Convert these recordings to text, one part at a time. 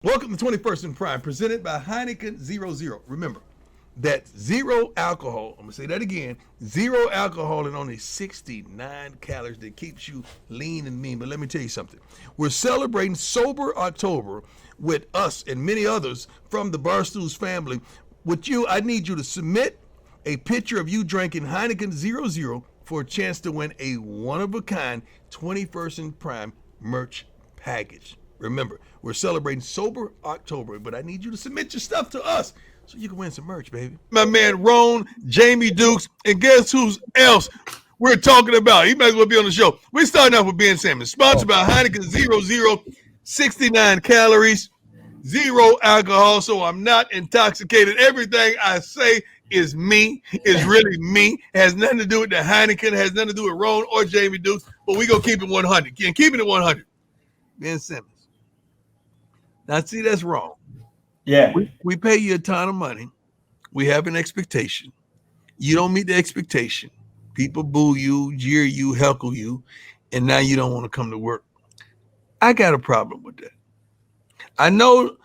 Welcome to 21st in Prime, presented by Heineken 00. Remember, that's zero alcohol. I'm going to say that again. Zero alcohol and only 69 calories that keeps you lean and mean. But let me tell you something. We're celebrating Sober October with us and many others from the Barstool's family. With you, I need you to submit a picture of you drinking Heineken 00 for a chance to win a one-of-a-kind 21st in Prime merch package. Remember, we're celebrating Sober October, but I need you to submit your stuff to us so you can win some merch, baby. My man Rone, Jamie Dukes, and guess who's else we're talking about? He might as well be on the show. We're starting off with Ben Simmons, sponsored by Heineken 00, 69 calories, zero alcohol, so I'm not intoxicated. Everything I say is me, is really me. It has nothing to do with the Heineken, it has nothing to do with Rone or Jamie Dukes, but we gonna keep it 100. And keeping it 100. Ben Simmons. Now, see, that's wrong. Yeah. We pay you a ton of money. We have an expectation. You don't meet the expectation. People boo you, jeer you, heckle you, and now you don't want to come to work. I got a problem with that. I know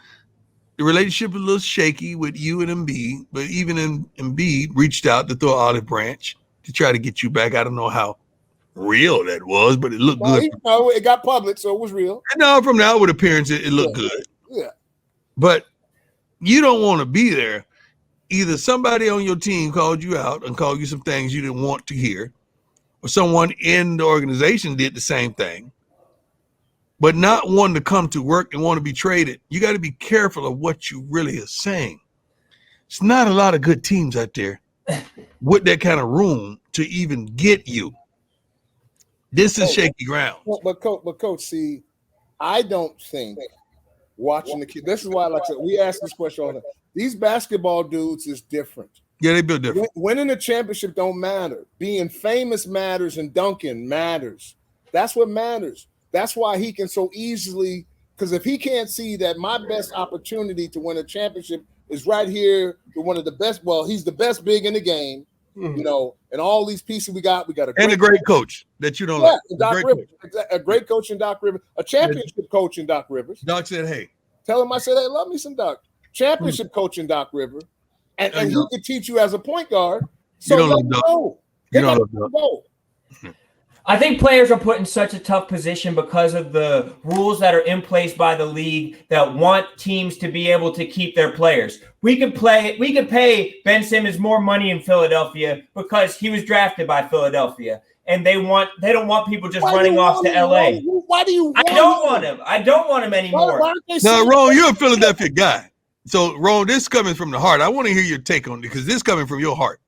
the relationship is a little shaky with you and Embiid, but even Embiid reached out to throw an olive branch to try to get you back. I don't know how real that was, but it looked good. No, it got public, so it was real. No, from the outward appearance, it looked good. Yeah. But you don't want to be there. Either somebody on your team called you out and called you some things you didn't want to hear, or someone in the organization did the same thing, but not wanting to come to work and want to be traded. You got to be careful of what you really are saying. It's not a lot of good teams out there with that kind of room to even get you. This is shaky ground. But coach, see, I don't think watching the kid. This is why, like I said, we ask this question all the time. These basketball dudes is different. Yeah, they build different. Winning a championship don't matter. Being famous matters, and dunking matters. That's what matters. That's why he can so easily. Because if he can't see that my best opportunity to win a championship is right here with one of the best. Well, he's the best big in the game. Mm-hmm. You know, and all these pieces we got a great coach that you don't like. Doc Rivers, a great coach in Doc Rivers, a championship coach in Doc Rivers. Doc said, "Hey, tell him I said, hey, love me some Doc." Championship coach in Doc Rivers, and he could teach you as a point guard. So you don't know. You don't know. I think players are put in such a tough position because of the rules that are in place by the league that want teams to be able to keep their players. We could pay Ben Simmons more money in Philadelphia because he was drafted by Philadelphia. And they don't want people just running off to LA. Why do you? I don't want him. I don't want him anymore. Now, Rone, you're a Philadelphia guy. So, Rone, this is coming from the heart. I want to hear your take on it because this is coming from your heart.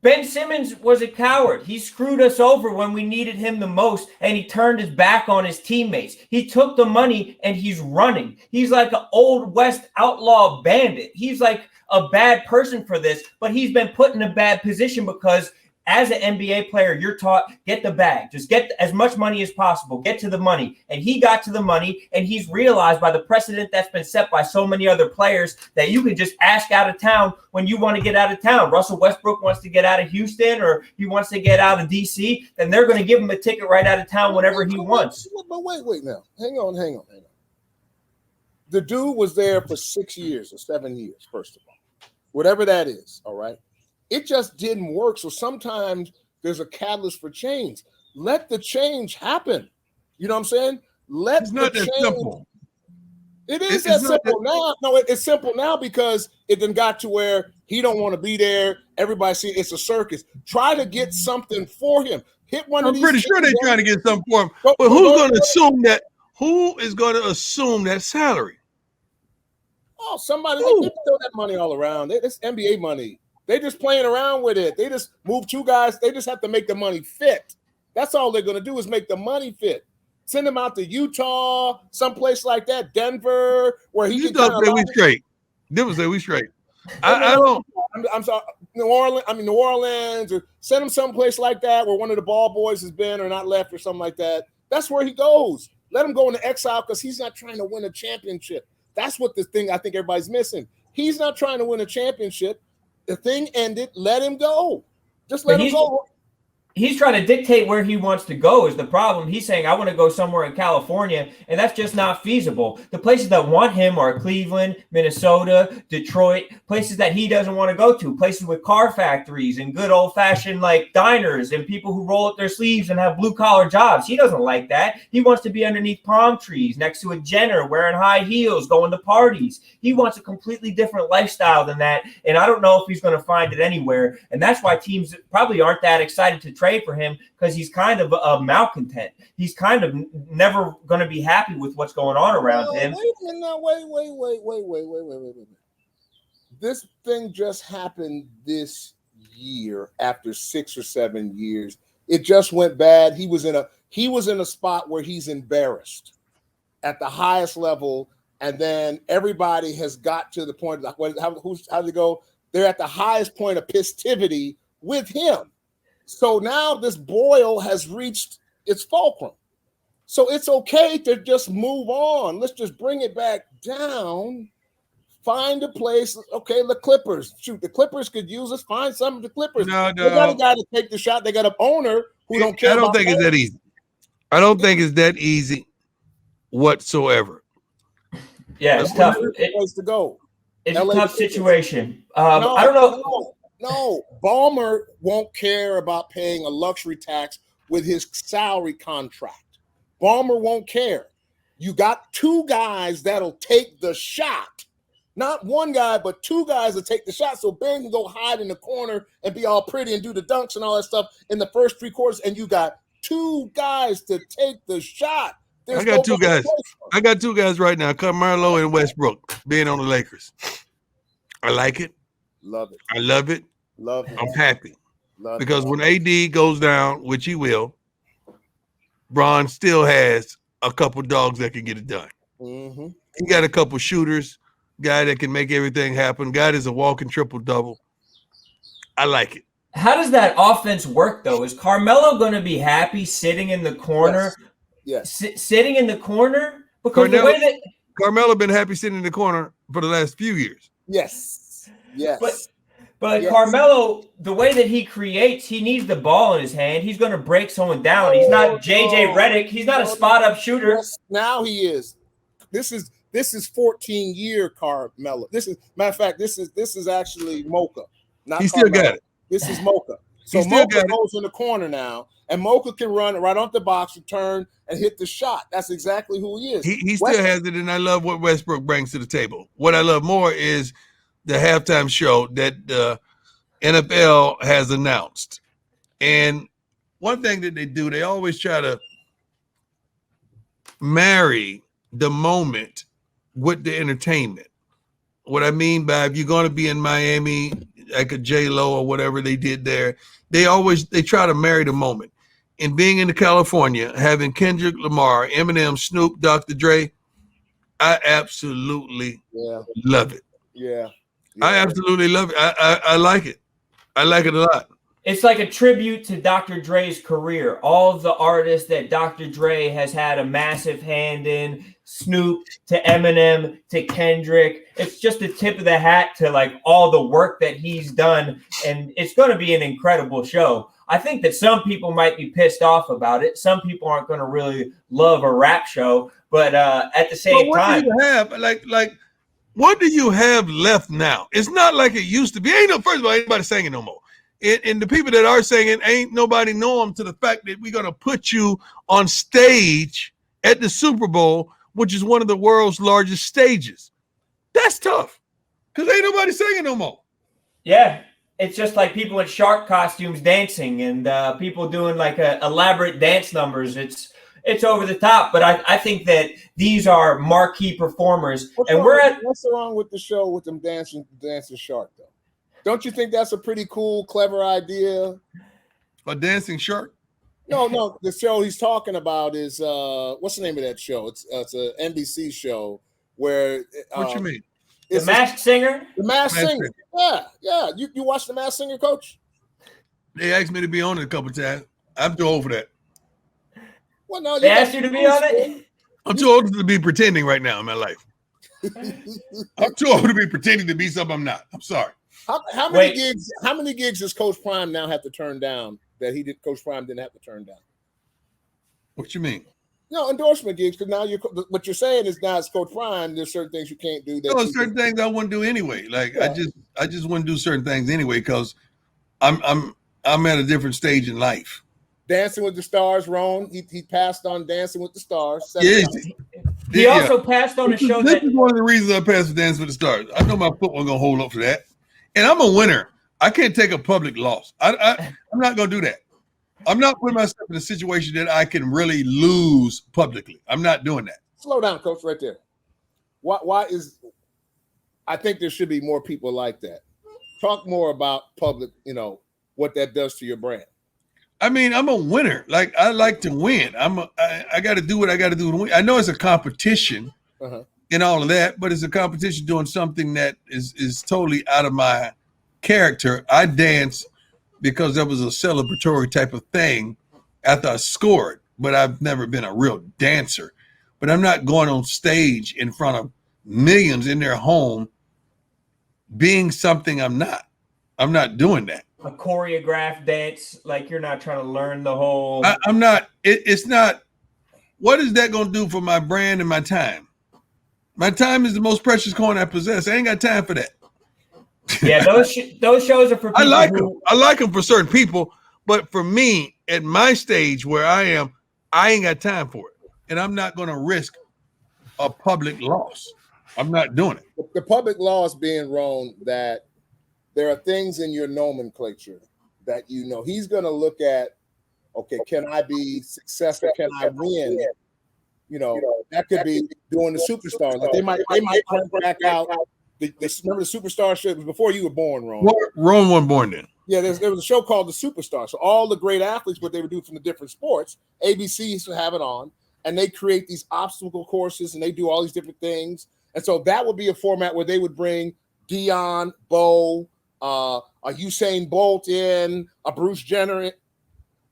Ben Simmons was a coward. He screwed us over when we needed him the most, and he turned his back on his teammates. He took the money, and he's running. He's like an old West outlaw bandit. He's like a bad person for this, but he's been put in a bad position because as an NBA player, you're taught, get the bag. Just get as much money as possible. Get to the money. And he got to the money, and he's realized by the precedent that's been set by so many other players that you can just ask out of town when you want to get out of town. Russell Westbrook wants to get out of Houston or he wants to get out of D.C., then they're going to give him a ticket right out of town whenever he wants. But wait now. Hang on. The dude was there for 6 years or 7 years, first of all. Whatever that is, all right? It just didn't work. So sometimes there's a catalyst for change. Let the change happen. You know what I'm saying? It's not that simple. It is that simple now. No, it's simple now because it then got to where he don't want to be there. Everybody see it's a circus. Try to get something for him. Hit one of these. I'm pretty sure they're trying to get something for him. But who's going to assume that? Who is going to assume that salary? Oh, somebody. They throw that money all around. It's NBA money. They just playing around with it. They just move two guys. They just have to make the money fit. That's all they're going to do is make the money fit. Send him out to Utah, someplace like that, Denver, where he can say we straight. Denver say we straight. I don't. I'm sorry, New Orleans, or send him someplace like that where one of the ball boys has been or not left or something like that. That's where he goes. Let him go into exile because he's not trying to win a championship. That's what the thing I think everybody's missing. He's not trying to win a championship. The thing ended. Let him go. Just let him go. he's trying to dictate where he wants to go is the problem. He's saying, I want to go somewhere in California, and that's just not feasible. The places that want him are Cleveland, Minnesota, Detroit, places that he doesn't want to go to, places with car factories and good old-fashioned like diners and people who roll up their sleeves and have blue-collar jobs. He doesn't like that. He wants to be underneath palm trees, next to a Jenner, wearing high heels, going to parties. He wants a completely different lifestyle than that, and I don't know if he's going to find it anywhere, and that's why teams probably aren't that excited to trade for him, because he's kind of a malcontent. He's kind of never going to be happy with what's going on around him. Wait. This thing just happened this year after 6 or 7 years. It just went bad. He was in a spot where he's embarrassed at the highest level, and then everybody has got to the point of how's it go? They're at the highest point of pistivity with him. So now this boil has reached its fulcrum. So it's okay to just move on. Let's just bring it back down. Find a place. Okay, the Clippers. Shoot, the Clippers could use us. Find some of the Clippers. No. They got a guy to take the shot. They got an owner who don't care. I don't think it's that easy. I don't think it's that easy whatsoever. Yeah, it's tough. Place to go. It's a tough situation. I don't know. No, Ballmer won't care about paying a luxury tax with his salary contract. Ballmer won't care. You got two guys that'll take the shot. Not one guy, but two guys that take the shot. So Ben can go hide in the corner and be all pretty and do the dunks and all that stuff in the first 3 quarters. And you got two guys to take the shot. I got two guys. I got two guys right now, Carmelo and Westbrook, being on the Lakers. I like it. Love it. I love it. Love it. I'm happy. Love because it. when AD goes down, which he will, Bron still has a couple dogs that can get it done. Mm-hmm. He got a couple shooters, guy that can make everything happen. Guy that's a walking triple-double. I like it. How does that offense work, though? Is Carmelo going to be happy sitting in the corner? Yes. Sitting in the corner? Because the way that Carmelo been happy sitting in the corner for the last few years. Yes. But yes. Carmelo, the way that he creates, he needs the ball in his hand. He's going to break someone down. He's not JJ Redick. He's not a spot-up shooter. Yes, now he is. This is 14-year Carmelo. Matter of fact, this is actually Mocha. Not he still Carmelo. got it. This is Mocha. So Mocha goes in the corner now, and Mocha can run right off the box, return, and hit the shot. That's exactly who he is. He still has it, and I love what Westbrook brings to the table. What I love more is the halftime show that the NFL has announced. And one thing that they do, they always try to marry the moment with the entertainment. What I mean by, if you're going to be in Miami, like a J-Lo or whatever they did there, they try to marry the moment. And being in California, having Kendrick Lamar, Eminem, Snoop, Dr. Dre, I absolutely love it. Yeah. I absolutely love it. I like it. I like it a lot. It's like a tribute to Dr. Dre's career. All of the artists that Dr. Dre has had a massive hand in, Snoop to Eminem to Kendrick. It's just the tip of the hat to like all the work that he's done. And it's going to be an incredible show. I think that some people might be pissed off about it. Some people aren't going to really love a rap show. But at the same time, do you have? What do you have left now? It's not like it used to be. First of all, ain't nobody singing no more. And the people that are singing, ain't nobody know them to the fact that we're going to put you on stage at the Super Bowl, which is one of the world's largest stages. That's tough because ain't nobody singing no more. Yeah. It's just like people in shark costumes dancing and people doing like elaborate dance numbers. It's over the top, but I think that these are marquee performers. What's wrong with the show with them dancing shark though? Don't you think that's a pretty cool, clever idea? A dancing shark? No. The show he's talking about is what's the name of that show? It's an NBC show where. What you mean? The Masked Singer? The Masked Singer. Yeah. You watch The Masked Singer, Coach? They asked me to be on it a couple times. I'm too old for that. Well, no, they asked you to be on it? I'm too old to be pretending right now in my life. I'm too old to be pretending to be something I'm not. I'm sorry. How many gigs does Coach Prime now have to turn down that he did. Coach Prime didn't have to turn down. What you mean? No, endorsement gigs, because now what you're saying is now it's Coach Prime. There's certain things you can't do. No, certain things I wouldn't do anyway. Like Yeah. I just wouldn't do certain things anyway because I'm at a different stage in life. Dancing with the Stars, Rone. He passed on Dancing with the Stars. Yeah, He also passed on a show this that is one of the reasons I passed for Dance with the Stars. I know my foot wasn't gonna hold up for that, and I'm a winner. I can't take a public loss. I'm not gonna do that. I'm not putting myself in a situation that I can really lose publicly. I'm not doing that. Slow down, Coach, right there. Why is I think there should be more people like that. Talk more about public, what that does to your brand. I mean, I'm a winner. Like I like to win. I got to do what I got to do to win. I know it's a competition and all of that, but it's a competition doing something that is totally out of my character. I dance because that was a celebratory type of thing after I scored, but I've never been a real dancer. But I'm not going on stage in front of millions in their home being something I'm not. I'm not doing that. a choreographed dance, like you're not trying to learn the whole. I'm not. It's not. What is that going to do for my brand and my time? My time is the most precious coin I possess. I ain't got time for that. Yeah, those shows are for people. I like them for certain people, but for me, at my stage where I am, I ain't got time for it, and I'm not going to risk a public loss. I'm not doing it. The public loss being wrong that there are things in your nomenclature that he's going to look at. Okay, can I be successful? Can I win? That could be doing the superstar. Like they might come back out. Remember the Superstar show? It was before you were born, Rone. Rone wasn't born then. Yeah, there was a show called The Superstar. So all the great athletes, what they would do from the different sports, ABC used to have it on, and they create these obstacle courses, and they do all these different things. And so that would be a format where they would bring Dion, Bo, a Usain Bolt in, a Bruce Jenner.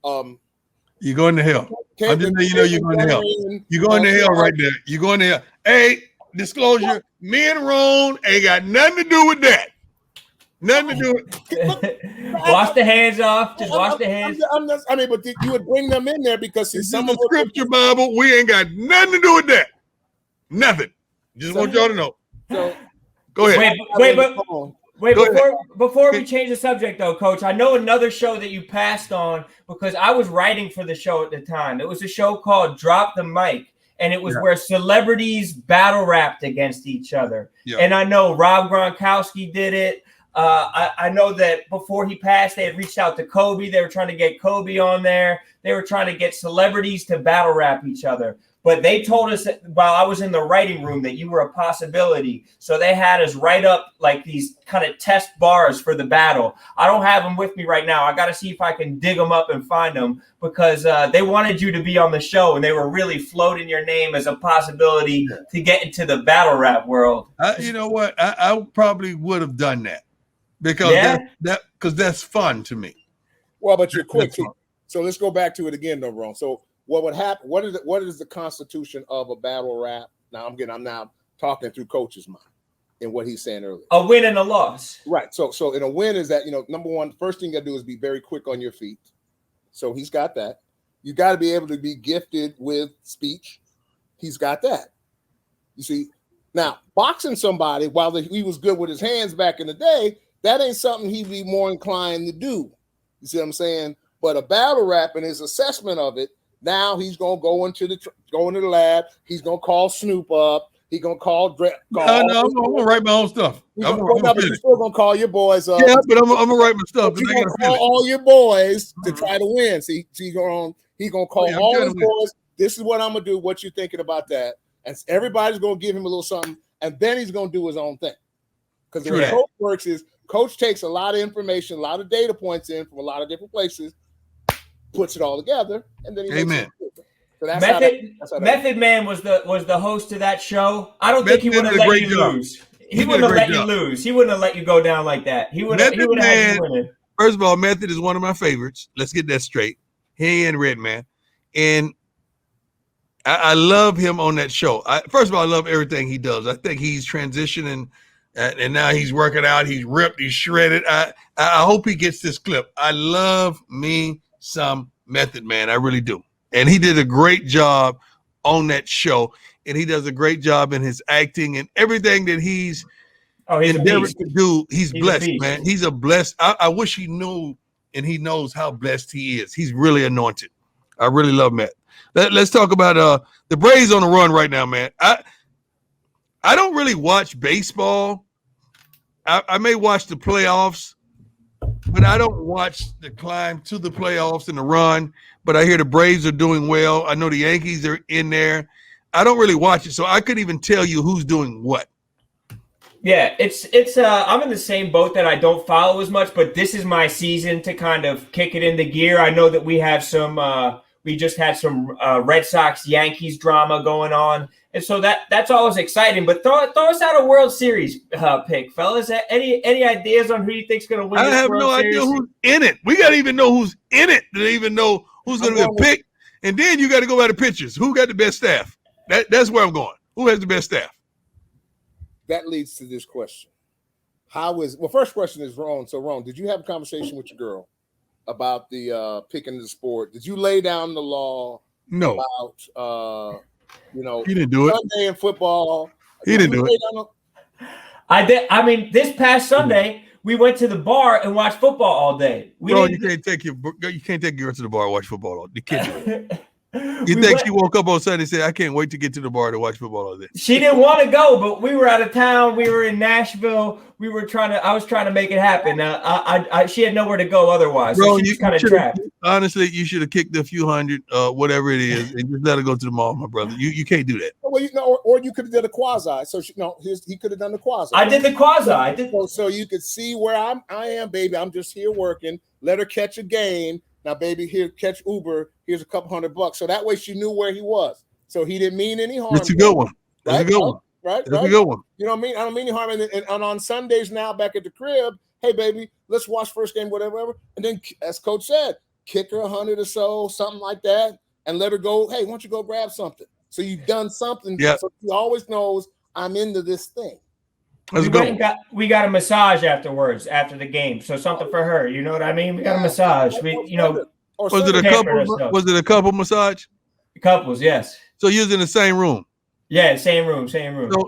You're going to hell. I'm just letting you know you're going to hell. You're going to hell right there. You're going to hell. Hey, disclosure, me and Rone ain't got nothing to do with that. Nothing to do with Wash the hands off. Just wash the hands. But you would bring them in there because some of the scripture Bible, we ain't got nothing to do with that. Nothing. Just want y'all to know. So, go ahead. Wait, before we change the subject, though, Coach, I know another show that you passed on because I was writing for the show at the time. It was a show called Drop the Mic, and it was where celebrities battle rapped against each other. Yeah. And I know Rob Gronkowski did it. I know that before he passed, they had reached out to Kobe. They were trying to get Kobe on there. They were trying to get celebrities to battle rap each other. But they told us that while I was in the writing room that you were a possibility. So they had us write up like these kind of test bars for the battle. I don't have them with me right now. I got to see if I can dig them up and find them because they wanted you to be on the show and they were really floating your name as a possibility to get into the battle rap world. You know what? I probably would have done that because that's fun to me. Well, but you're quick. So let's go back to it again, though, Ron. So what would happen? What is the constitution of a battle rap? Now I'm now talking through Coach's mind and what he's saying earlier. A win and a loss. Right. So in a win is that, number one, first thing you gotta do is be very quick on your feet. So he's got that. You got to be able to be gifted with speech. He's got that. You see, now boxing somebody while he was good with his hands back in the day, that ain't something he'd be more inclined to do. You see what I'm saying? But a battle rap and his assessment of it, now he's gonna go into the lab. He's gonna call Snoop up. He's gonna call Dre. I'm gonna write my own stuff. You're still gonna call your boys up. Yeah, but I'm gonna write my stuff. He's gonna call all your boys to try to win. See, he's gonna call all his boys. This is what I'm gonna do. What you thinking about that? And everybody's gonna give him a little something, and then he's gonna do his own thing. Because the way Coach works is Coach takes a lot of information, a lot of data points in from a lot of different places, puts it all together, and then he Amen. So that's Method Man was the host of that show. I don't think he would have let you lose. He wouldn't have let you lose. He wouldn't have let you go down like that. He would have had you winning. First of all, Method is one of my favorites. Let's get that straight. He and Redman. And I love him on that show. First of all, I love everything he does. I think he's transitioning and now he's working out. He's ripped. He's shredded. I hope he gets this clip. I love me some method, man. I really do. And he did a great job on that show. And he does a great job in his acting and everything that he's endeavored to do. He's blessed, man. He's a blessed. I wish he knew, and he knows how blessed he is. He's really anointed. I really love Matt. Let's talk about the Braves on the run right now, man. I don't really watch baseball. I may watch the playoffs, but I don't watch the climb to the playoffs and the run. But I hear the Braves are doing well. I know the Yankees are in there. I don't really watch it, so I couldn't even tell you who's doing what. Yeah, it's I'm in the same boat that I don't follow as much, but this is my season to kind of kick it into gear. I know that we have we just had some Red Sox Yankees drama going on, and so that's always exciting. But throw us out a World Series pick, fellas. Any ideas on who you think's going to win? I have no idea who's in it. We got to even know who's in it to even know who's going to be picked, and then you got to go by the pitchers. Who got the best staff? That's where I'm going. Who has the best staff? That leads to this question. First question is Rone. So Rone, did you have a conversation with your girl about the picking the sport? Did you lay down the law? No. About he didn't do it. Sunday in football. He didn't do it. I did. I mean, this past Sunday we went to the bar and watched football all day. You can't take your girl to the bar and watch football all day. The kid do it. You think she woke up on Sunday and said, I can't wait to get to the bar to watch football all day? She didn't want to go, but we were out of town. We were in Nashville. I was trying to make it happen. She had nowhere to go otherwise. Bro, so she was kind of trapped. Honestly, you should have kicked a few hundred, whatever it is, and just let her go to the mall, my brother. You can't do that. Well, or you could have done a quasi. So he could have done the quasi. I did the quasi. So you could see where I am, baby. I'm just here working. Let her catch a game. Now, baby, here, catch Uber. Here's a couple $100. So that way she knew where he was. So he didn't mean any harm. That's a good one. That's a good one. Right? That's a good one. You know what I mean? I don't mean any harm. And on Sundays now, back at the crib, hey, baby, let's watch first game, whatever. And then, as Coach said, kick her 100 or so, something like that, and let her go, hey, why don't you go grab something? So you've done something. Yeah. So she always knows I'm into this thing. We got a massage afterwards, after the game. So something for her. You know what I mean? We got a massage. Was it a couple massage? Couples, yes. So you was in the same room? Yeah, same room.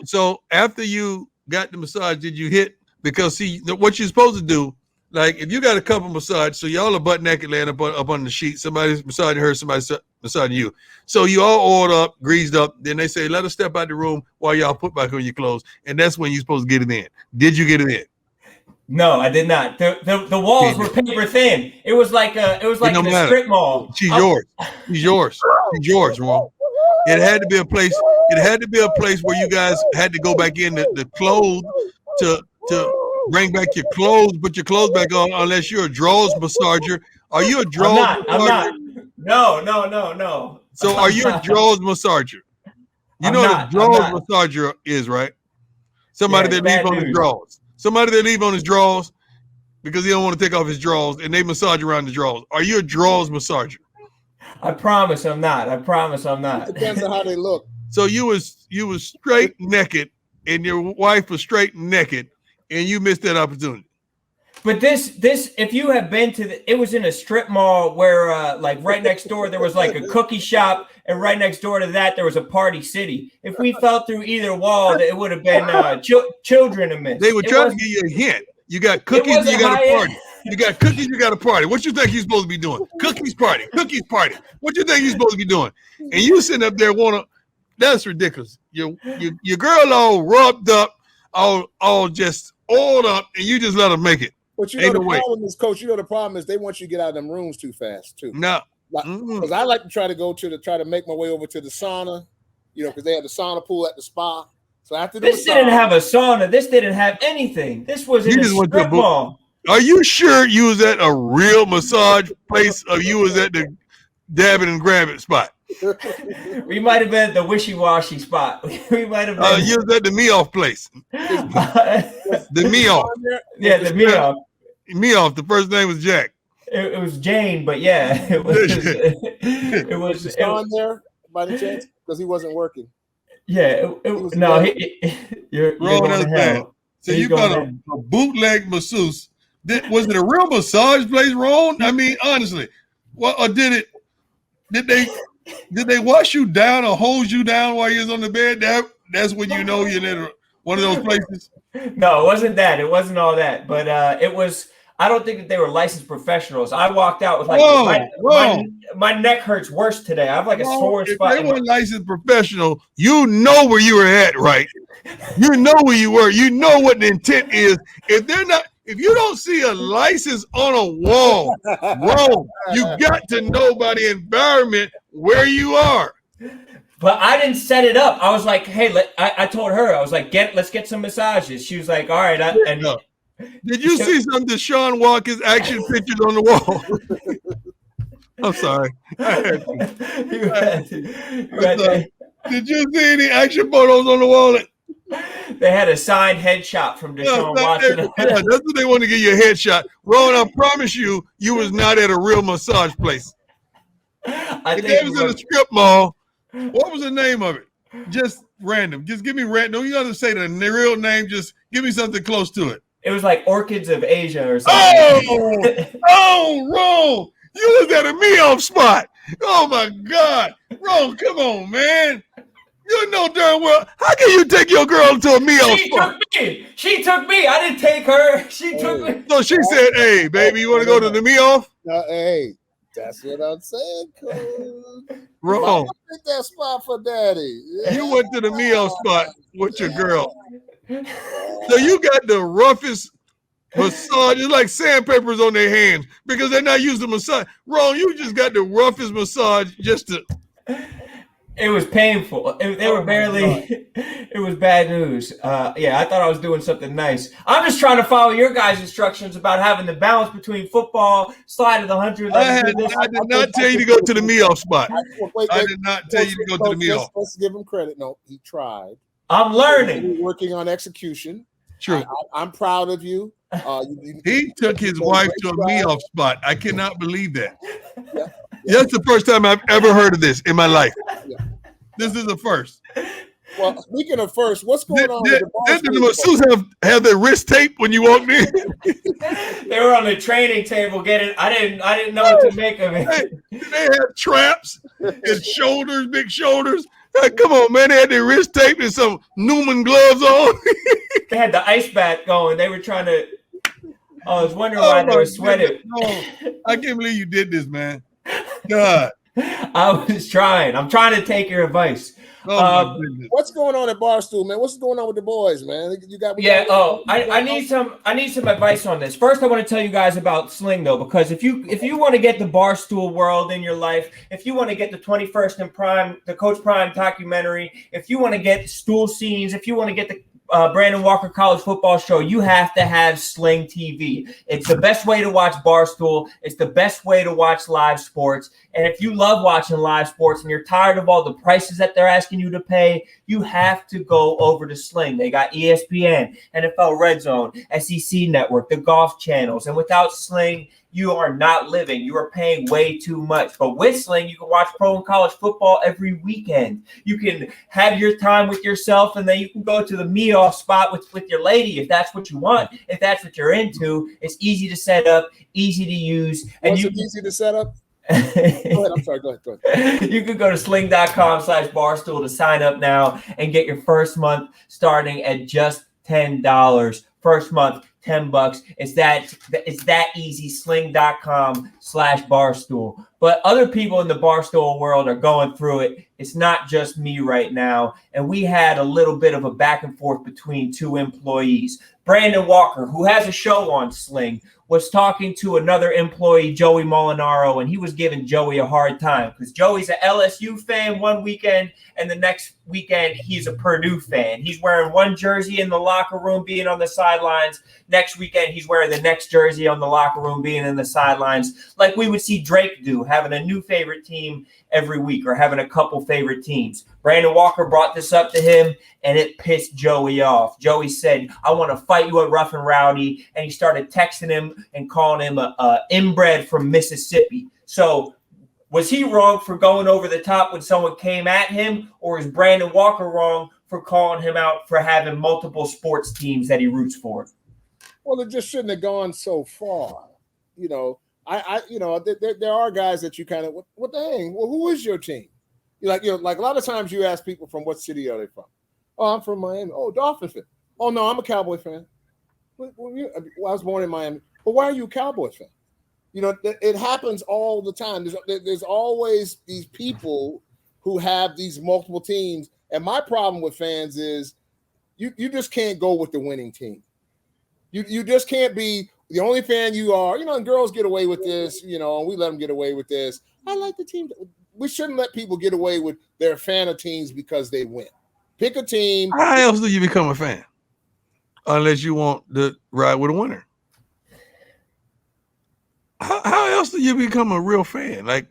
So after you got the massage, did you hit? Because see, what you're supposed to do, like if you got a couple massage, so y'all are butt naked laying up on the sheet. Somebody's massaging her, somebody's massaging you. So you all oiled up, greased up. Then they say, let us step out the room while y'all put back on your clothes. And that's when you're supposed to get it in. Did you get it in? No, I did not. The walls were paper thin. It was like in a strip mall. She's yours, Ron. It had to be a place. It had to be a place where you guys had to go back in the clothes to bring back your clothes, put your clothes back on, unless you're a drawers massager. Are you a drawers massager? I'm not. No. So are you a drawers massager? You know what a drawers massager is, right? Somebody that leave on his drawers. Somebody that leave on his drawers because he don't want to take off his drawers, and they massage around the drawers. Are you a drawers massager? I promise I'm not. It depends on how they look. So you was straight naked, and your wife was straight naked, and you missed that opportunity. But this, if you have been to it was in a strip mall where like right next door there was like a cookie shop, and right next door to that there was a Party City. If we fell through either wall, it would have been children amiss. They would try to give you a hint. You got cookies, and you got a party. You got cookies, you got a party. What you think he's supposed to be doing? Cookies party. What you think he's supposed to be doing? And you sitting up there that's ridiculous. Your girl all rubbed up, all just oiled up, and you just let her make it. But the problem is, Coach, the problem is they want you to get out of them rooms too fast, too. No. Because I like to try to make my way over to the sauna, because they have the sauna pool at the spa. So after this didn't have a sauna. This didn't have anything. This was in a strip mall. Are you sure you was at a real massage place, or you was at the dab it and grab it spot? We might have been at the wishy-washy spot. We might have been. You was at the me-off place. The me-off. Yeah, the me-off. Me-off. The first name was Jack. It was Jane, but yeah, it was. It was there by the chance because he wasn't working. Yeah, you're going to hell. So you got a bootleg masseuse. Was it a real massage place, Rone? I mean, honestly, Well, or did they wash you down or hose you down while you was on the bed? That's when you know you're in one of those places. No, it wasn't that. It wasn't all that. But it was. I don't think that they were licensed professionals. I walked out with like my neck hurts worse today. I have like a sore spot. If they weren't licensed professional, you know where you were at, right? You know where you were. You know what the intent is. If you don't see a license on a wall, Rone, you got to know by the environment where you are. But I didn't set it up. I was like, hey, I told her, I was like, let's get some massages. She was like, all right. Did you see some Deshaun Walker's action pictures on the wall? I'm sorry. Did you see any action photos on the wall? They had a signed headshot from Deshaun Watson. Yeah, that's what they want to get you a headshot. Rone, I promise you was not at a real massage place. If they was in a strip mall, what was the name of it? Just random. Just give me random. Don't you have to say the real name. Just give me something close to it. It was like Orchids of Asia or something. Oh, Rone. You was at a me-off spot. Oh, my God. Rone, come on, man. You know darn well. How can you take your girl to a me-off spot? She took me. I didn't take her. She took me. So she said, hey, baby, you want to go to the me-off? Hey, that's what I'm saying, Coach. Rone. Pick that spot for daddy. Yeah. You went to the me-off spot with your girl. So you got the roughest massage. It's like sandpapers on their hands because they're not used to massage. Rone, you just got the roughest massage just to. It was painful. They were barely. It was bad news. Yeah, I thought I was doing something nice. I'm just trying to follow your guys' instructions about having the balance between football, slide of the 100. I did not tell you to go to the me-off spot. I did not tell you to go to the me-off. Let's give him credit. No, he tried. I'm learning. Working on execution. True. I'm proud of you. He took his wife to a me-off spot. I cannot believe that. Yeah. That's the first time I've ever heard of this in my life. Yeah. This is the first. Well, speaking of first, what's going on with the Did the masseuse have their wrist tape when you walked in? They were on the training table getting. I didn't know what to make of it. They had traps and shoulders, big shoulders. Come on, man. They had their wrist tape and some Newman gloves on. They had the ice bath going. They were trying to. I was wondering why they were sweating. I can't believe you did this, man. God. I was trying. I'm trying to take your advice. What's going on at Barstool, man? What's going on with the boys, man? You got I need some advice on this. First, I want to tell you guys about Sling though, because if you want to get the Barstool world in your life, if you want to get the 21st and Prime, the Coach Prime documentary, if you want to get stool scenes, if you want to get the Brandon Walker College Football Show, you have to have Sling TV. It's the best way to watch Barstool. It's the best way to watch live sports. And if you love watching live sports and you're tired of all the prices that they're asking you to pay, you have to go over to Sling. They got ESPN, NFL Red Zone, SEC Network, the golf channels. And without Sling, you are not living. You are paying way too much. But with Sling, you can watch pro and college football every weekend. You can have your time with yourself, and then you can go to the me-off spot with your lady if that's what you want, if that's what you're into. It's easy to set up, easy to use. And easy to set up? Go ahead. I'm sorry. Go ahead. You can go to sling.com/barstool to sign up now and get your first month starting at just $10. First month, $10. It's that easy. Sling.com/barstool. But other people in the Barstool world are going through it. It's not just me right now. And we had a little bit of a back and forth between two employees. Brandon Walker, who has a show on Sling, was talking to another employee, Joey Molinaro, and he was giving Joey a hard time because Joey's an LSU fan one weekend, and the next weekend he's a Purdue fan. He's wearing one jersey in the locker room, being on the sidelines. Next weekend, he's wearing the next jersey on the locker room, being in the sidelines, like we would see Drake do, having a new favorite team every week or having a couple favorite teams. Brandon Walker brought this up to him, and it pissed Joey off. Joey said, I want to fight you at Rough and Rowdy, and he started texting him and calling him a inbred from Mississippi. So was he wrong for going over the top when someone came at him, or is Brandon Walker wrong for calling him out for having multiple sports teams that he roots for? Well, it just shouldn't have gone so far. You know, there are guys that you kind of what the hang? Well, who is your team? Like a lot of times you ask people from what city are they from? Oh, I'm from Miami. Oh, Dolphins fan. Oh no, I'm a Cowboy fan. Well, I was born in Miami. But why are you a Cowboy fan? It happens all the time. There's always these people who have these multiple teams. And my problem with fans is you just can't go with the winning team. You just can't be the only fan you are. And girls get away with this, and we let them get away with this. I like the team. We shouldn't let people get away with their fan of teams because they win. Pick a team. How else do you become a fan? Unless you want to ride with a winner. How else do you become a real fan? Like,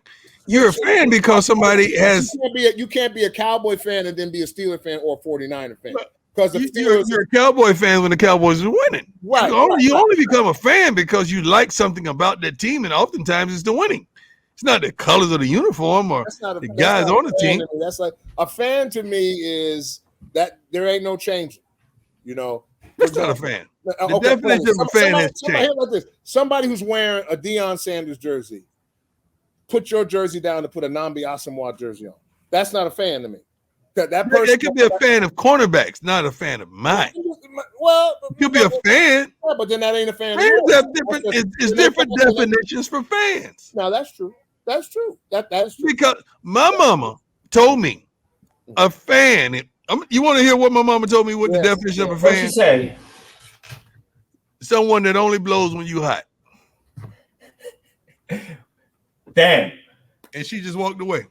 you're a fan because somebody has. You can't be a Cowboy fan and then be a Steeler fan or a 49er fan. Because you're a Cowboy fan when the Cowboys are winning. Right. You only become a fan because you like something about that team, and oftentimes it's the winning. It's not the colors of the uniform or the guys on the team. That's like a fan to me is that there ain't no changing. That's not a fan. The definition of a fan has changed. Like this. Somebody who's wearing a Deion Sanders jersey, put your jersey down and put a Nnamdi Asomugha jersey on. That's not a fan to me. That person. It could be a fan of cornerbacks, not a fan of mine. Well, it could be a fan. Yeah, but then that ain't a fan. Fans have different. It's different definitions for fans. No, that's true. That's true. That's true. Because my mama told me a fan. You want to hear what my mama told me? What the definition of a fan? What'd she say? Someone that only blows when you hot. Damn. And she just walked away.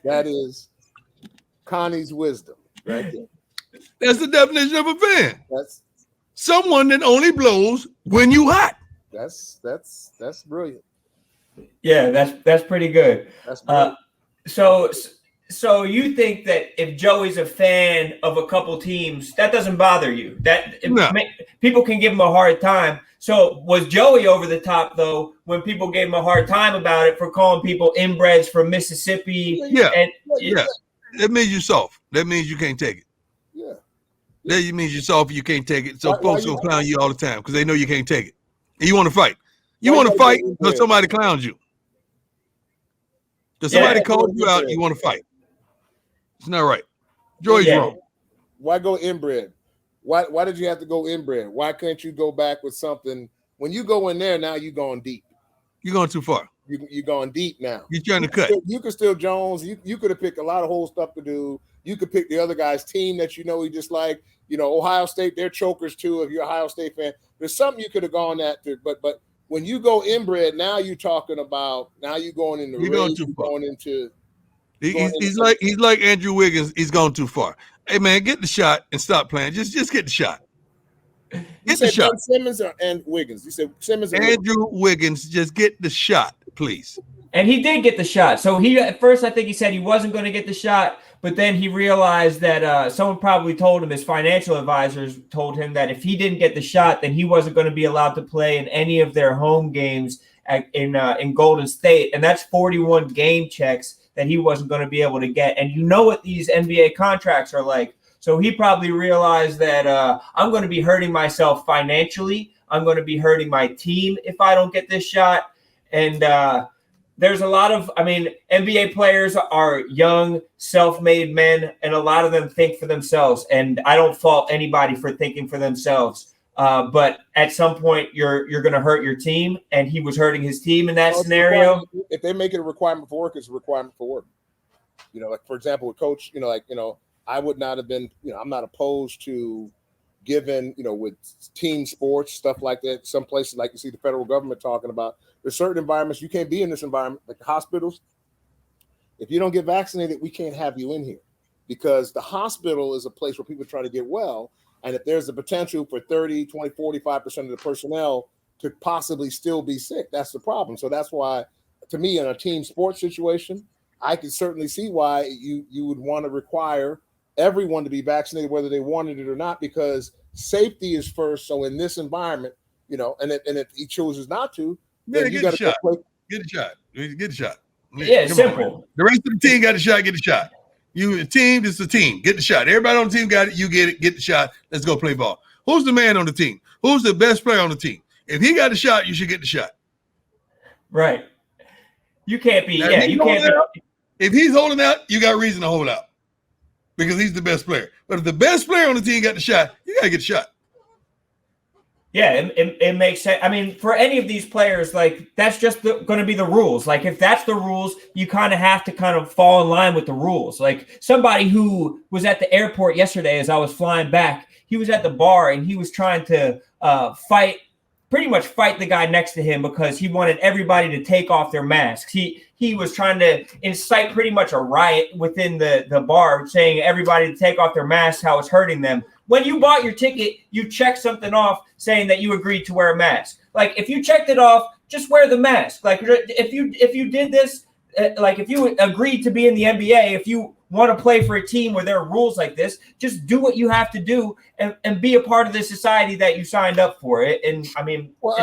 That is Connie's wisdom, right there. That's the definition of a fan. That's someone that only blows when you hot. That's brilliant. Yeah, that's pretty good. That's brilliant. So you think that if Joey's a fan of a couple teams, that doesn't bother you? People can give him a hard time. So was Joey over the top though when people gave him a hard time about it for calling people inbreds from Mississippi? Yeah. That means you're soft. That means you can't take it. Yeah. That means you're soft. You can't take it. So folks will clown you all the time because they know you can't take it. And you want to fight. You want to fight because somebody clowns you. Because somebody called you out, you want to fight. It's not right. Joey's wrong. Why go inbred? Why did you have to go inbred? Why couldn't you go back with something? When you go in there, now you're going deep. You're going too far. You're going deep now. You're trying to cut. You could still Jones. You could have picked a lot of whole stuff to do. You could pick the other guy's team that you just like. Ohio State, they're chokers too. If you're a Ohio State fan, there's something you could have gone at. But when you go inbred, now you're talking about. Now you're going into. You're going too far. He's like Andrew Wiggins. He's gone too far. Hey man, get the shot and stop playing. Just get the shot. Get the shot. Ben Simmons and Wiggins. You said Simmons. And Andrew Wiggins. Just get the shot, please. And he did get the shot. So at first I think he said he wasn't going to get the shot, but then he realized that someone probably told him, his financial advisors told him that if he didn't get the shot, then he wasn't going to be allowed to play in any of their home games in Golden State, and that's 41 game checks that he wasn't going to be able to get. And you know what these NBA contracts are like. So he probably realized that I'm going to be hurting myself financially. I'm going to be hurting my team if I don't get this shot. And there's a lot of, NBA players are young, self-made men, and a lot of them think for themselves. And I don't fault anybody for thinking for themselves. But at some point, you're going to hurt your team, and he was hurting his team in that scenario. If they make it a requirement for work, it's a requirement for work. Like for example, with coach, I would not have been, I'm not opposed to giving, with team sports, stuff like that. Some places, like you see the federal government talking about, there's certain environments you can't be in this environment, like the hospitals. If you don't get vaccinated, we can't have you in here because the hospital is a place where people try to get well. And if there's a potential for 30, 20, 45% of the personnel to possibly still be sick, that's the problem. So that's why, to me, in a team sports situation, I can certainly see why you would want to require everyone to be vaccinated, whether they wanted it or not, because safety is first. So in this environment, and if he chooses not to, then you got to get a shot. Get a shot. Yeah, it's simple. The rest of the team got a shot. Get a shot. You a team, this is a team. Get the shot. Everybody on the team got it. You get it. Get the shot. Let's go play ball. Who's the man on the team? Who's the best player on the team? If he got the shot, you should get the shot. Right. You can't be. Now, Yeah, you can't be. If he's holding out, you got reason to hold out because he's the best player. But if the best player on the team got the shot, you got to get the shot. Yeah, it makes sense. I mean, for any of these players, like that's just going to be the rules. Like if that's the rules, you kind of have to kind of fall in line with the rules. Like somebody who was at the airport yesterday as I was flying back, he was at the bar and he was trying to pretty much fight the guy next to him because he wanted everybody to take off their masks. He was trying to incite pretty much a riot within the bar, saying everybody to take off their masks, how it's hurting them. When you bought your ticket, you checked something off saying that you agreed to wear a mask. Like if you checked it off, just wear the mask. Like if you did this, like if you agreed to be in the NBA, if you want to play for a team where there are rules like this, just do what you have to do and be a part of the society that you signed up for it. And I mean, well,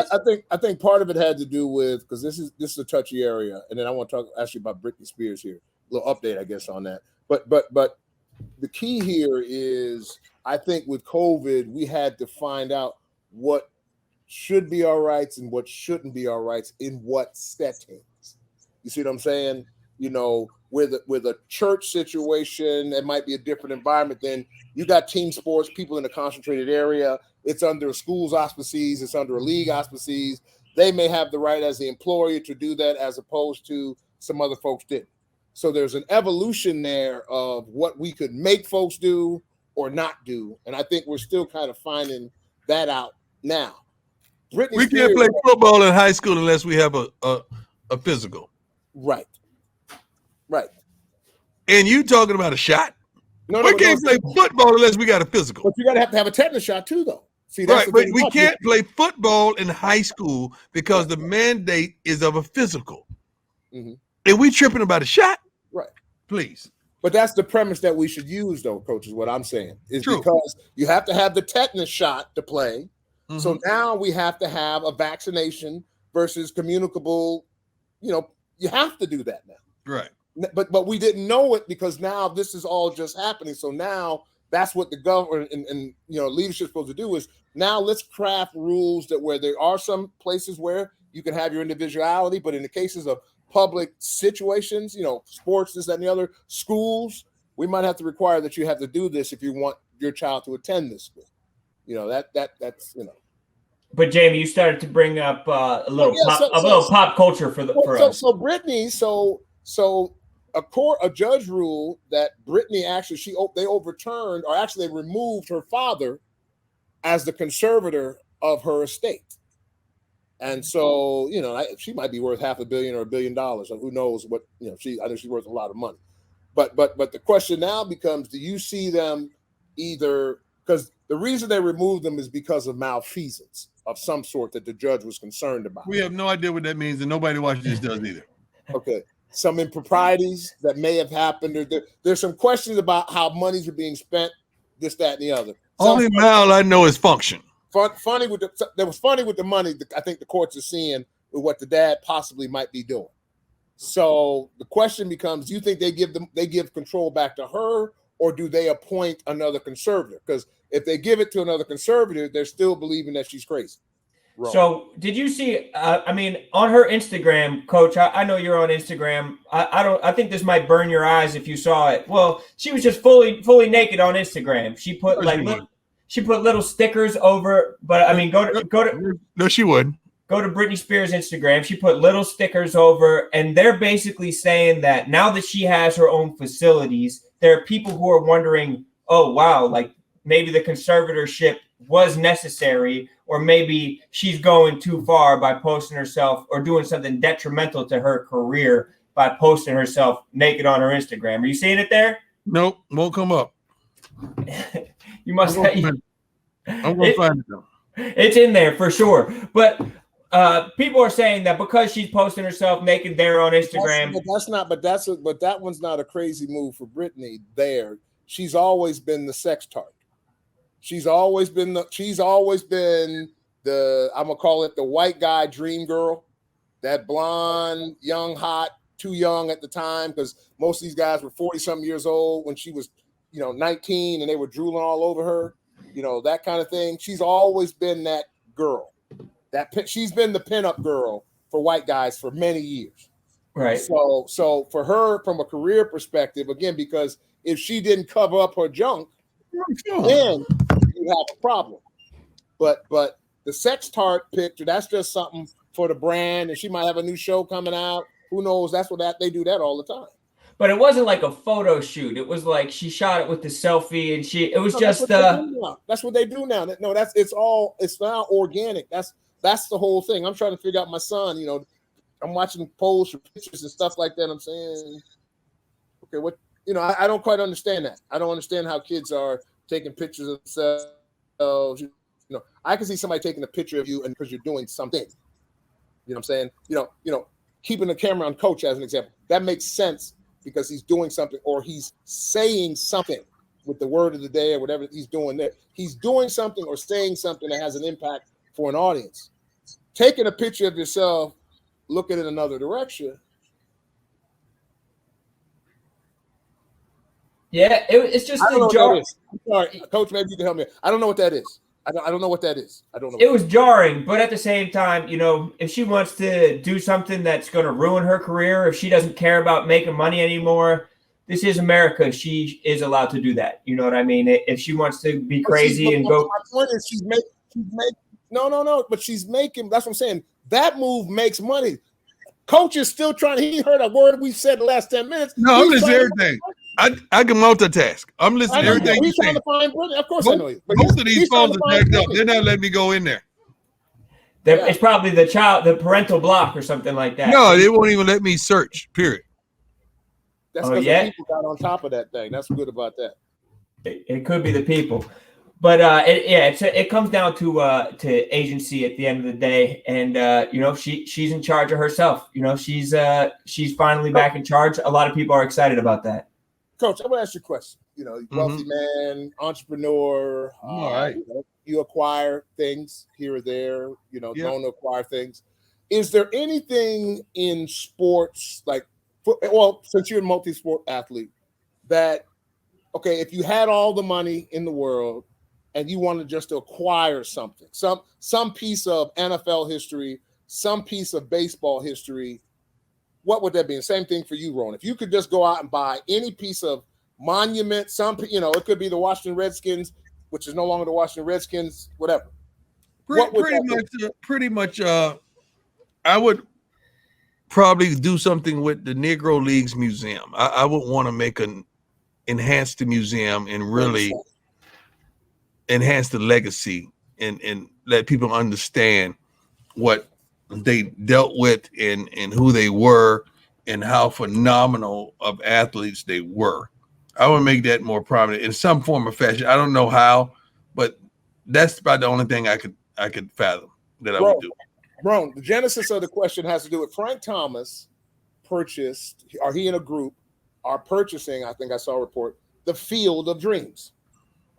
I think part of it had to do with because this is a touchy area, and then I want to talk actually about Britney Spears here. A little update, I guess, on that. But the key here is I think with COVID, we had to find out what should be our rights and what shouldn't be our rights in what settings. You see what I'm saying? You know, with a church situation, it might be a different environment than you got team sports, people in a concentrated area. It's under a school's auspices. It's under a league auspices. They may have the right as the employer to do that as opposed to some other folks didn't. So there's an evolution there of what we could make folks do or not do. And I think we're still kind of finding that out now. We can't play football in high school unless we have a physical. Right. And you talking about a shot? No, we can't play football unless we got a physical. But you got to have a tetanus shot too, though. See, that's right, but we can't play football in high school because the mandate is of a physical. Mm-hmm. And we tripping about a shot? Right. Please. But that's the premise that we should use, though, Coach, is what I'm saying. Is True. Because you have to have the tetanus shot to play. Mm-hmm. So now we have to have a vaccination versus communicable. You know, you have to do that now. Right. But we didn't know it because now this is all just happening. So now that's what the government and leadership is supposed to do is now let's craft rules that where there are some places where you can have your individuality, but in the cases of public situations, sports, this, that, and the other, schools, we might have to require that you have to do this if you want your child to attend this school. That's. But Jamie, you started to bring up a little pop culture for us. So Britney, so a judge ruled that Britney actually they overturned or actually they removed her father as the conservator of her estate. And so, she might be worth $500 million or $1 billion. Or who knows what, I know she's worth a lot of money. But the question now becomes, do you see them either, because the reason they removed them is because of malfeasance of some sort that the judge was concerned about. We have no idea what that means, and nobody watching this does either. Okay. Some improprieties that may have happened. There's some questions about how monies are being spent, this, that, and the other. Only now I know is function. Funny with the money. I think the courts are seeing with what the dad possibly might be doing. So the question becomes: do you think they give control back to her, or do they appoint another conservator? Because if they give it to another conservator, they're still believing that she's crazy. Rone. So did you see? On her Instagram, Coach. I know you're on Instagram. I think this might burn your eyes if you saw it. Well, she was just fully naked on Instagram. She put She put little stickers over, but I mean, go to. No, she wouldn't. Go to Britney Spears' Instagram. She put little stickers over, and they're basically saying that now that she has her own facilities, there are people who are wondering, oh, wow, like maybe the conservatorship was necessary, or maybe she's going too far by posting herself or doing something detrimental to her career by posting herself naked on her Instagram. Are you seeing it there? Nope, won't come up. You must have. I'm going to find it though. It's in there for sure. But people are saying that because she's posting herself naked there on Instagram. But that one's not a crazy move for Britney there. She's always been the sex target. She's always been the I'm going to call it the white guy dream girl. That blonde, young, hot, too young at the time, because most of these guys were 40-something years old when she was 19 and they were drooling all over her, that kind of thing. She's always been that girl. She's been the pinup girl for white guys for many years. Right. So for her, from a career perspective, again, because if she didn't cover up her junk, then you have a problem. But the sex tart picture, that's just something for the brand, and she might have a new show coming out. Who knows? They do that all the time. But it wasn't like a photo shoot. It was like she shot it with the selfie, and that's what they do now. No, it's now organic. That's the whole thing. I'm trying to figure out my son, I'm watching polls for pictures and stuff like that. I'm saying, okay, what, I don't quite understand that. I don't understand how kids are taking pictures of themselves. I can see somebody taking a picture of you and because you're doing something. You know what I'm saying? Keeping the camera on Coach as an example. That makes sense because he's doing something or he's saying something with the word of the day or whatever he's doing there. He's doing something or saying something that has an impact for an audience. Taking a picture of yourself, looking in another direction. Yeah, it's just a jar. I'm sorry, Coach. Maybe you can help me. I don't know what that is. I don't know what that is. I don't know. It was jarring, but at the same time, if she wants to do something that's going to ruin her career, if she doesn't care about making money anymore, this is America. She is allowed to do that. You know what I mean? If she wants to be crazy and go. My point is, she's making. No. But she's making. That's what I'm saying. That move makes money. Coach is still trying. He heard a word we said the last 10 minutes. No, I'm listening to everything. I can multitask. I'm listening to everything he's trying to find money. Of course, I know you. Most of these phones are jacked up. They're not letting me go in there. It's probably the parental block or something like that. No, they won't even let me search. Period. That's because the people got on top of that thing. That's good about that. It could be the people. But it comes down to agency at the end of the day, and she's in charge of herself. She's finally back in charge. A lot of people are excited about that. Coach, I'm gonna ask you a question. Wealthy man, entrepreneur. All right. You acquire things here or there. Don't acquire things. Is there anything in sports since you're a multi-sport athlete, that if you had all the money in the world and you wanted just to acquire something, some piece of NFL history, some piece of baseball history, what would that be? And same thing for you, Rone. If you could just go out and buy any piece of monument, it could be the Washington Redskins, which is no longer the Washington Redskins, whatever. Pretty much. I would probably do something with the Negro Leagues Museum. I would want to enhance the museum and really enhance the legacy and let people understand what they dealt with and who they were and how phenomenal of athletes they were. I would make that more prominent in some form or fashion. I don't know how, but that's about the only thing I could fathom that I would do. Rone, the genesis of the question has to do with Frank Thomas purchased, or he and a group are purchasing, I think I saw a report, the Field of Dreams.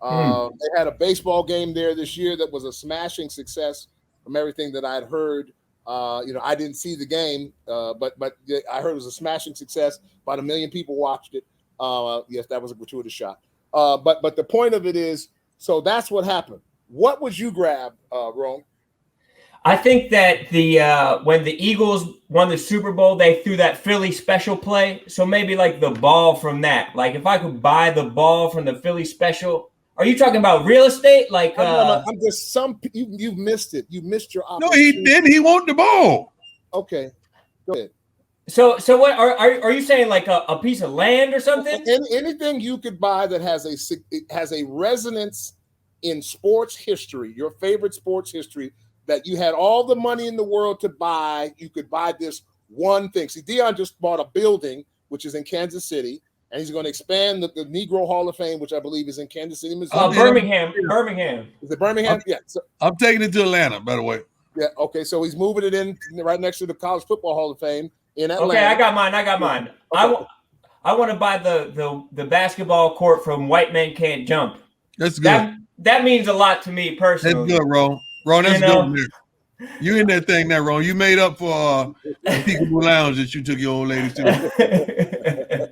They had a baseball game there this year that was a smashing success from everything that I'd heard. I didn't see the game, but I heard it was a smashing success. About 1 million people watched it. Yes, that was a gratuitous shot. But the point of it is, so that's what happened. What would you grab, Rone? I think that when the Eagles won the Super Bowl, they threw that Philly special play. So maybe like the ball from that. Like if I could buy the ball from the Philly special. Are you talking about real estate? Like I'm just you've missed it. You missed your opportunity. No, he didn't. He wanted the ball. Okay, go ahead. So what are you saying? Like a piece of land or something? Anything you could buy that has a resonance in sports history, your favorite sports history, that you had all the money in the world to buy. You could buy this one thing. See, Dion just bought a building which is in Kansas City. And he's going to expand the Negro Hall of Fame, which I believe is in Kansas City, Missouri. Birmingham. Is it Birmingham? Yeah. So, I'm taking it to Atlanta, by the way. Yeah. Okay. So he's moving it in right next to the College Football Hall of Fame in Atlanta. Okay, I got mine. Okay. I want to buy the basketball court from White Men Can't Jump. That's good. That means a lot to me personally. That's good, Ron. Ron, that's good. You in that thing now, Ron. You made up for the Peekaboo Lounge that you took your old lady to.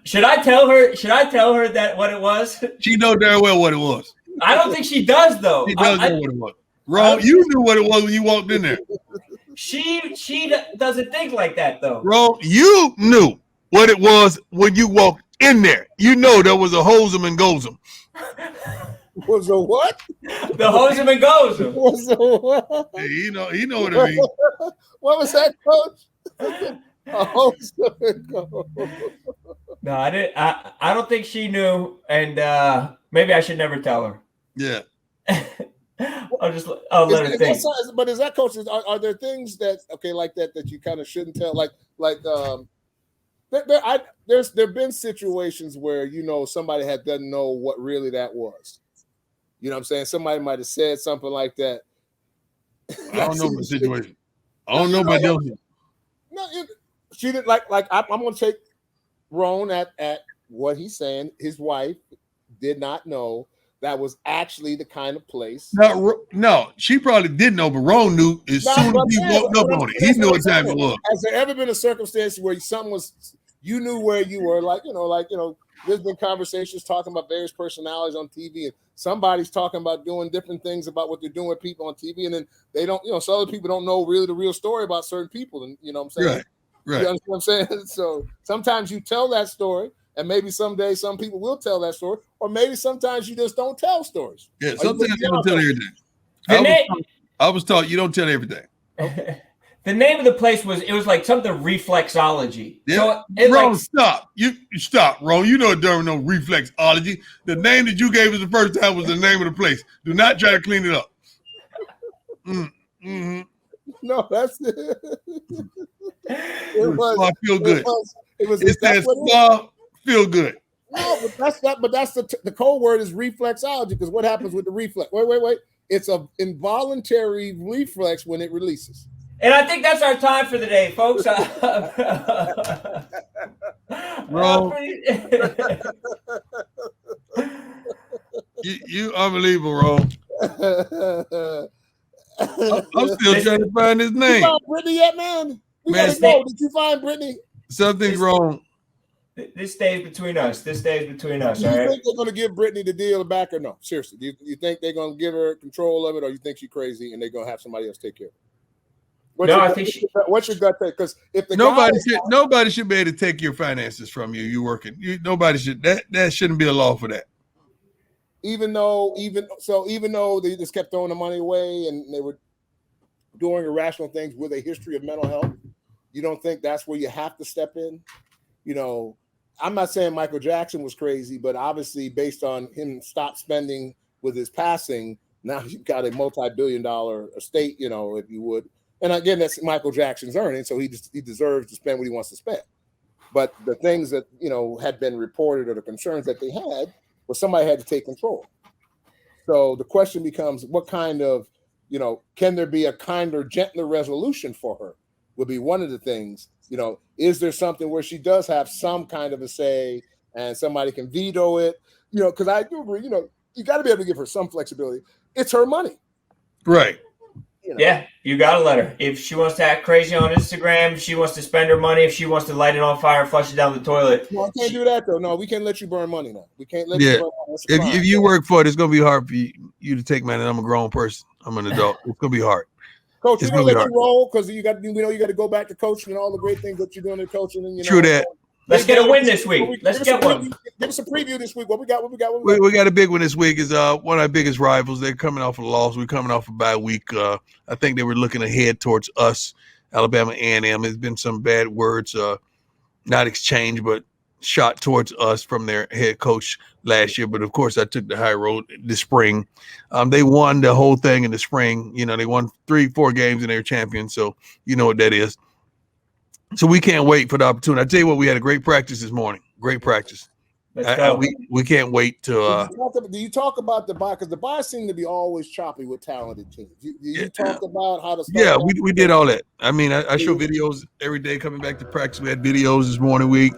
Should I tell her that what it was? She knows very well what it was. I don't think she does, though. She does know what it was. Rone, you knew what it was when you walked in there. She doesn't think like that though. Rone, you knew what it was when you walked in there. You know there was a hosem and gozem. Was a what? The hosem and gozem. Was a what? Hey, he know what I mean. What was that, Coach? A hosem and gozem. No, I didn't. I don't think she knew, and maybe I should never tell her. Yeah. I'll let her think. But is that, Coach? Are there things that like that you kind of shouldn't tell? There've been situations where somebody doesn't know what really that was. You know what I'm saying? Somebody might have said something like that. I don't know the situation. I don't know about those. No, she didn't like. I'm going to take Rone at what he's saying. His wife did not know that was actually the kind of place. No, she probably didn't know, but Rone knew as soon as he walked up on it. He knew what time it was. Has there ever been a circumstance where something was, you knew where you were? There's been conversations talking about various personalities on TV, and somebody's talking about doing different things about what they're doing with people on TV, and then they don't, so other people don't know really the real story about certain people, and you know what I'm saying? Right. You understand what I'm saying? So sometimes you tell that story, and maybe someday some people will tell that story, or maybe sometimes you just don't tell stories. Yeah, sometimes you don't tell everything. I was taught you don't tell everything. Okay. The name of the place was like something reflexology. Yeah. So Rone, stop. You stop, Rone. You know there was no reflexology. The name that you gave us the first time was the name of the place. Do not try to clean it up. Mm-hmm. No, that's it. It was. Spa feel good. It's that spa feel good. No, but that's the code word is reflexology, because what happens with the reflex? Wait. It's an involuntary reflex when it releases. And I think that's our time for the day, folks. Bro, you unbelievable, Rone. I'm still trying to find his name. You found Brittany yet, man? We gotta go. Did you find Brittany? Something's wrong. This stays between us. Do you think they're going to give Brittany the deal back or no? Seriously, do you think they're going to give her control of it, or you think she's crazy and they're going to have somebody else take care of it? I think what's your gut take? Because if nobody should be able to take your finances from you. You working. Nobody should. That shouldn't be a law for that. Even though they just kept throwing the money away and they were doing irrational things with a history of mental health, you don't think that's where you have to step in? I'm not saying Michael Jackson was crazy, but obviously based on him stop spending with his passing, now you've got a multi-billion-dollar estate, if you would. And again, that's Michael Jackson's earning, so he deserves to spend what he wants to spend. But the things that, had been reported, or the concerns that they had, was somebody had to take control. So the question becomes, what kind of, can there be a kinder, gentler resolution for her? Would be one of the things. Is there something where she does have some kind of a say and somebody can veto it? Because I do agree, you got to be able to give her some flexibility. It's her money. Right. Yeah, you got to let her. If she wants to act crazy on Instagram, if she wants to spend her money, if she wants to light it on fire and flush it down the toilet. No, I can't do that, though. No, we can't let you burn money now. We can't let you burn money. If you work for it, it's going to be hard for you to take money. I'm a grown person. I'm an adult. It's going to be hard. Coach, you know let you roll because you got to go back to coaching and all the great things that you're doing in coaching. And True that. Let's get a win this week. Let's get one. Give us a preview this week. What we got? We got a big one this week. Is one of our biggest rivals. They're coming off a loss. We're coming off a bye week. I think they were looking ahead towards us, Alabama A&M. There's been some bad words, not exchanged, but shot towards us from their head coach last year. But of course, I took the high road this spring. They won the whole thing in the spring. They won 3-4 games and they were champions. So you know what that is. So we can't wait for the opportunity. I tell you what, we had a great practice this morning. Great practice. We can't wait to. Do you talk about the bye? Because the bye seem to be always choppy with talented teams. Do you talk about how to? Yeah, we did all that. I mean, I show videos every day coming back to practice. We had videos this morning. We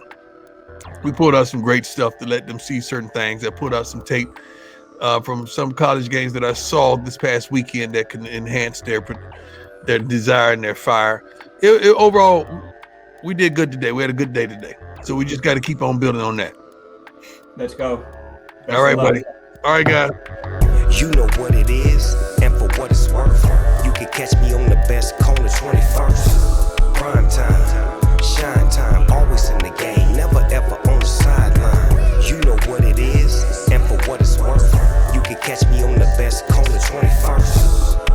pulled out some great stuff to let them see certain things. I pulled out some tape from some college games that I saw this past weekend that can enhance their desire and their fire. Overall, we did good today. We had a good day today. So we just got to keep on building on that. Let's go. All right, buddy. All right, guys. You know what it is, and for what it's worth. You can catch me on the best corner 21st. Prime time, shine time, always in the game, never ever on the sideline. You know what it is, and for what it's worth. You can catch me on the best corner 21st.